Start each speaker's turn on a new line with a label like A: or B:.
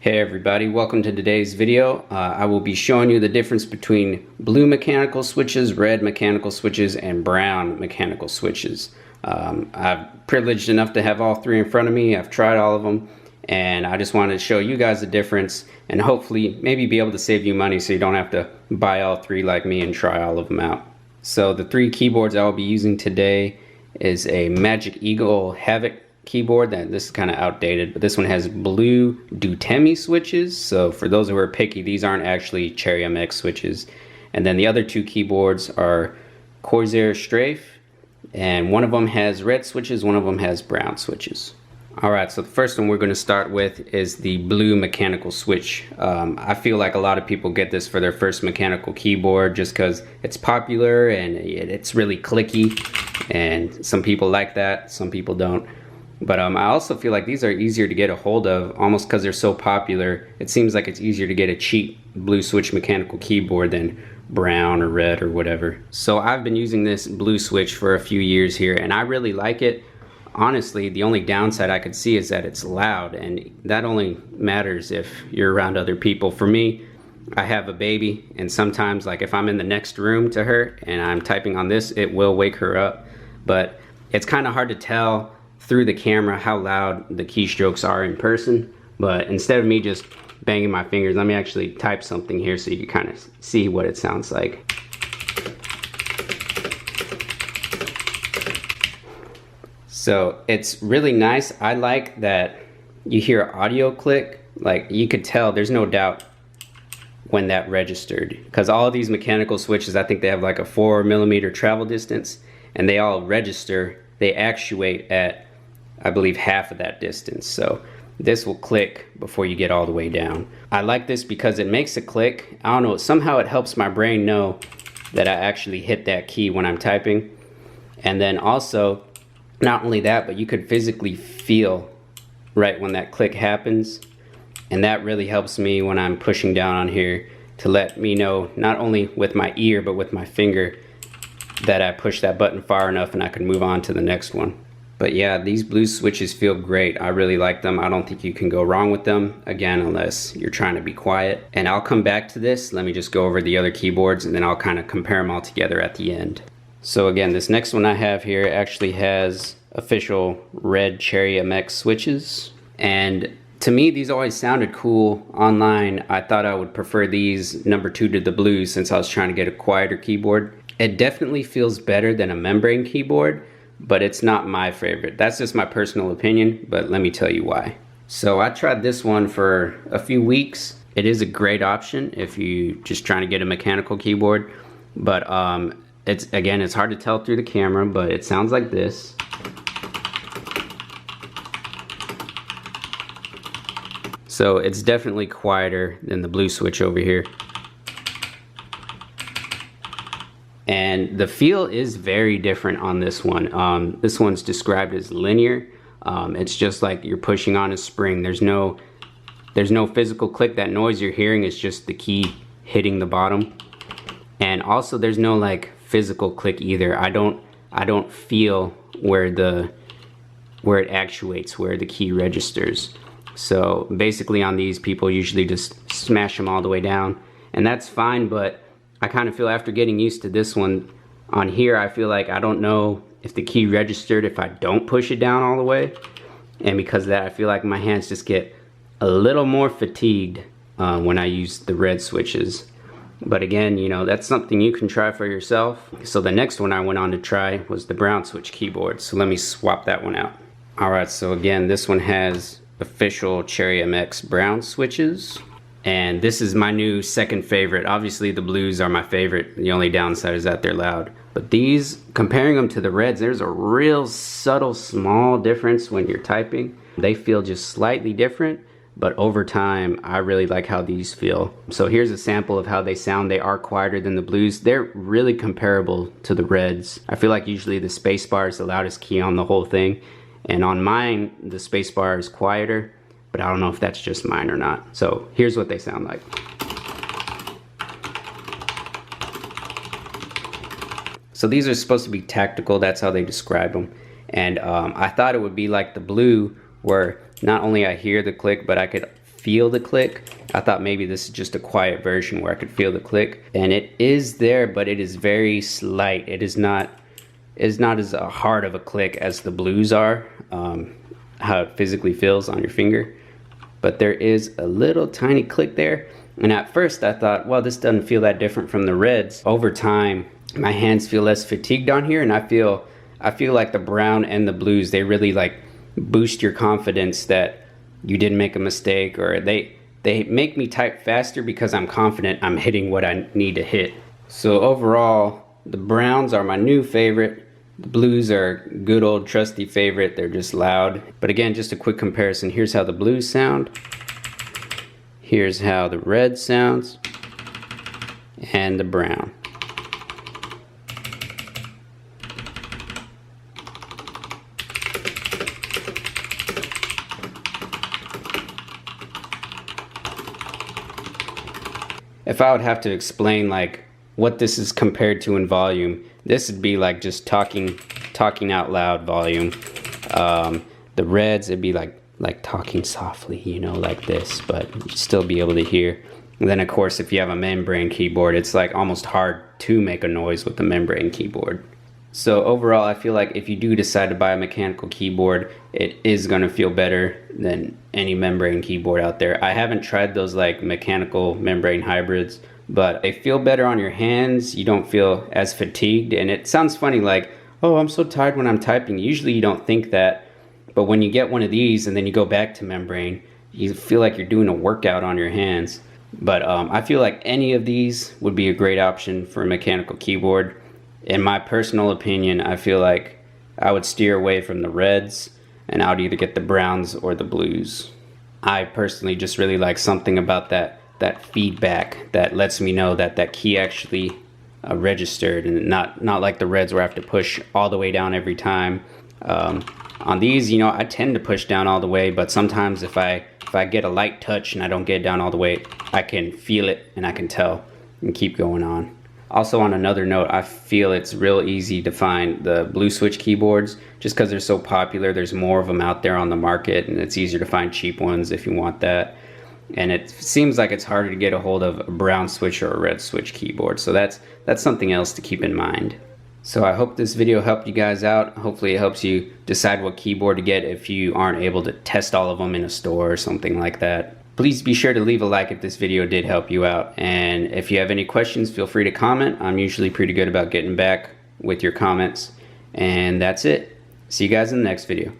A: Hey everybody, welcome to today's video. I will be showing you the difference between blue mechanical switches, red mechanical switches, and brown mechanical switches. I'm privileged enough to have all three in front of me. I've tried all of them, and I just wanted to show you guys the difference and hopefully maybe be able to save you money so you don't have to buy all three like me and try all of them out. So the three keyboards I'll be using today is a Magic Eagle Havit keyboard. This is kind of outdated, but this one has blue Outemu switches. So for those who are picky, these aren't actually Cherry MX switches. And then the other two keyboards are Corsair Strafe, and one of them has red switches, one of them has brown switches. Alright, so the first one we're going to start with is the blue mechanical switch. I feel like a lot of people get this for their first mechanical keyboard just because it's popular and it's really clicky, and some people like that, some people don't. But I also feel like these are easier to get a hold of, almost because they're so popular. It seems like it's easier to get a cheap blue switch mechanical keyboard than brown or red or whatever. So I've been using this blue switch for a few years here, and I really like it. Honestly, the only downside I could see is that it's loud, and that only matters if you're around other people. For me, I have a baby, and sometimes, like if I'm in the next room to her and I'm typing on this, it will wake her up. But it's kind of hard to tell through the camera how loud the keystrokes are in person. But instead of me just banging my fingers, let me actually type something here so you can kind of see what it sounds like. So it's really nice. I like that you hear audio click. Like you could tell, there's no doubt when that registered, because all of these mechanical switches, I think they have like a 4mm travel distance, and they all register, they actuate at, I believe, half of that distance. So this will click before you get all the way down. I like this because it makes a click. I don't know, somehow it helps my brain know that I actually hit that key when I'm typing. And then also, not only that, but you could physically feel right when that click happens. And that really helps me when I'm pushing down on here to let me know, not only with my ear, but with my finger, that I pushed that button far enough and I can move on to the next one. But yeah, these blue switches feel great. I really like them. I don't think you can go wrong with them, again, unless you're trying to be quiet. And I'll come back to this. Let me just go over the other keyboards and then I'll kind of compare them all together at the end. So again, this next one I have here actually has official red Cherry MX switches. And to me, these always sounded cool online. I thought I would prefer these number 2 to the blues since I was trying to get a quieter keyboard. It definitely feels better than a membrane keyboard, but it's not my favorite. That's just my personal opinion, but let me tell you why. So I tried this one for a few weeks. It is a great option if you just trying to get a mechanical keyboard, but it's hard to tell through the camera, but it sounds like this. So it's definitely quieter than the blue switch over here. And the feel is very different on this one. This one's described as linear. It's just like you're pushing on a spring. There's no physical click. That noise you're hearing is just the key hitting the bottom. And also there's no like physical click either. I don't feel where it actuates, where the key registers. So basically on these, people usually just smash them all the way down, and that's fine, but I kind of feel after getting used to this one on here, I feel like I don't know if the key registered if I don't push it down all the way. And because of that, I feel like my hands just get a little more fatigued when I use the red switches. But again, you know, that's something you can try for yourself. So the next one I went on to try was the brown switch keyboard. So let me swap that one out. Alright, so again, this one has official Cherry MX brown switches. And this is my new second favorite. Obviously the blues are my favorite. The only downside is that they're loud. But these, comparing them to the reds, there's a real subtle small difference when you're typing. They feel just slightly different, but over time I really like how these feel. So here's a sample of how they sound. They are quieter than the blues. They're really comparable to the reds. I feel like usually the spacebar is the loudest key on the whole thing. And on mine, the spacebar is quieter, but I don't know if that's just mine or not. So here's what they sound like. So these are supposed to be tactical, that's how they describe them. And I thought it would be like the blue, where not only I hear the click, but I could feel the click. I thought maybe this is just a quiet version where I could feel the click, and it is there, but it is very slight. It is not as hard of a click as the blues are, how it physically feels on your finger. But there is a little tiny click there, and at first I thought, well, this doesn't feel that different from the reds. Over time, my hands feel less fatigued on here, and I feel like the brown and the blues, they really like boost your confidence that you didn't make a mistake, or they make me type faster because I'm confident I'm hitting what I need to hit. So overall, the browns are my new favorite. The blues are good old trusty favorite. They're just loud. But again, just a quick comparison. Here's how the blues sound. Here's how the red sounds. And the brown. If I would have to explain like what this is compared to in volume, this would be like just talking out loud volume. The reds, it'd be like talking softly, you know, like this, but you'd still be able to hear. And then of course, if you have a membrane keyboard, it's like almost hard to make a noise with the membrane keyboard. So overall, I feel like if you do decide to buy a mechanical keyboard, it is going to feel better than any membrane keyboard out there. I haven't tried those like mechanical membrane hybrids, but they feel better on your hands. You don't feel as fatigued, and it sounds funny like, oh, I'm so tired when I'm typing. Usually you don't think that, but when you get one of these and then you go back to membrane, you feel like you're doing a workout on your hands. But I feel like any of these would be a great option for a mechanical keyboard. In my personal opinion, I feel like I would steer away from the reds, and I would either get the browns or the blues. I personally just really like something about that feedback that lets me know that that key actually registered, and not like the reds where I have to push all the way down every time. On these, you know, I tend to push down all the way, but sometimes if I get a light touch and I don't get down all the way, I can feel it and I can tell and keep going on. Also, on another note, I feel it's real easy to find the blue switch keyboards just because they're so popular. There's more of them out there on the market, and it's easier to find cheap ones if you want that. And it seems like it's harder to get a hold of a brown switch or a red switch keyboard. So that's something else to keep in mind. So I hope this video helped you guys out. Hopefully it helps you decide what keyboard to get if you aren't able to test all of them in a store or something like that. Please be sure to leave a like if this video did help you out. And if you have any questions, feel free to comment. I'm usually pretty good about getting back with your comments. And that's it. See you guys in the next video.